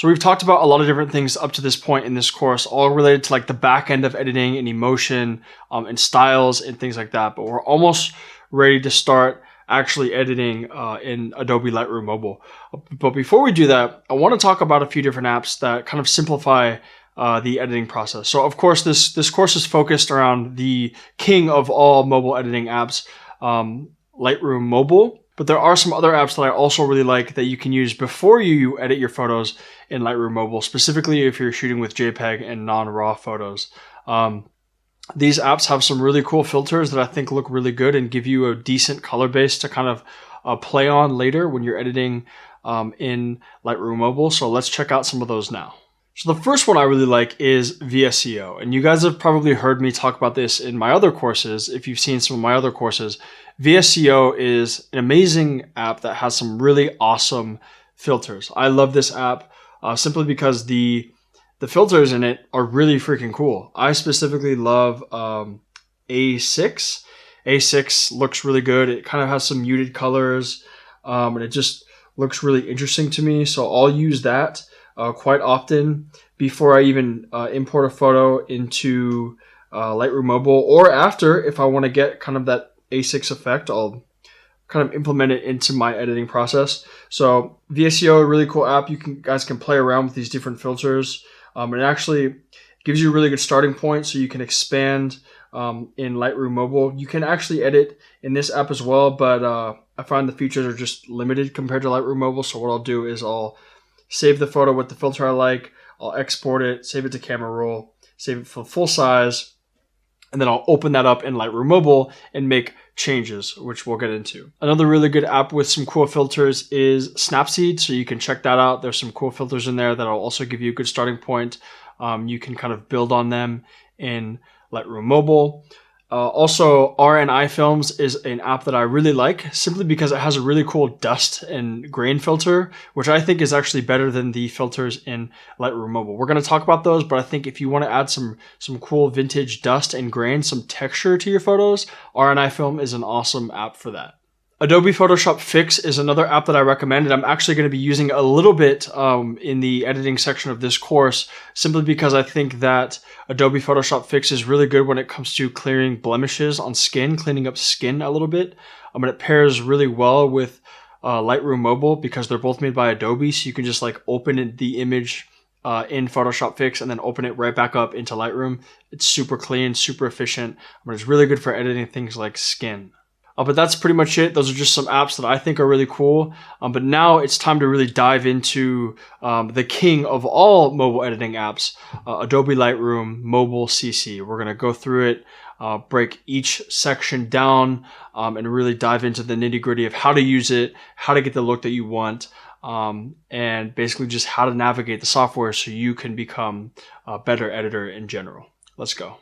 So we've talked about a lot of different things up to this point in this course, all related to like the back end of editing and emotion and styles and things like that. But we're almost ready to start actually editing in Adobe Lightroom Mobile. But before we do that, I want to talk about a few different apps that kind of simplify the editing process. So of course, this course is focused around the king of all mobile editing apps, Lightroom Mobile. But there are some other apps that I also really like that you can use before you edit your photos in Lightroom Mobile, specifically if you're shooting with JPEG and non-RAW photos. These apps have some really cool filters that I think look really good and give you a decent color base to kind of play on later when you're editing in Lightroom Mobile. So let's check out some of those now. So the first one I really like is VSCO. And you guys have probably heard me talk about this in my other courses. If you've seen some of my other courses, VSCO is an amazing app that has some really awesome filters. I love this app simply because the filters in it are really freaking cool. I specifically love A6. A6 looks really good. It kind of has some muted colors and it just looks really interesting to me. So I'll use that quite often before I even import a photo into Lightroom Mobile, or after, if I want to get kind of that A6 effect, I'll kind of implement it into my editing process. So VSCO, a really cool app. You guys can play around with these different filters. It actually gives you a really good starting point so you can expand in Lightroom Mobile. You can actually edit in this app as well, but I find the features are just limited compared to Lightroom Mobile. So what I'll do is I'll save the photo with the filter I like, I'll export it, save it to camera roll, save it for full size, and then I'll open that up in Lightroom Mobile and make changes, which we'll get into. Another really good app with some cool filters is Snapseed, so you can check that out. There's some cool filters in there that'll also give you a good starting point. You can kind of build on them in Lightroom Mobile. Also, RNI Films is an app that I really like simply because it has a really cool dust and grain filter, which I think is actually better than the filters in Lightroom Mobile. We're going to talk about those, but I think if you want to add some cool vintage dust and grain, some texture to your photos, RNI Film is an awesome app for that. Adobe Photoshop Fix is another app that I recommend, and I'm actually going to be using a little bit in the editing section of this course, simply because I think that Adobe Photoshop Fix is really good when it comes to clearing blemishes on skin, cleaning up skin a little bit. And it pairs really well with Lightroom Mobile because they're both made by Adobe, so you can just like open the image in Photoshop Fix and then open it right back up into Lightroom. It's super clean, super efficient, but it's really good for editing things like skin. But that's pretty much it. Those are just some apps that I think are really cool. But now it's time to really dive into the king of all mobile editing apps, Adobe Lightroom Mobile CC. We're going to go through it, break each section down, and really dive into the nitty-gritty of how to use it, how to get the look that you want, and basically just how to navigate the software so you can become a better editor in general. Let's go.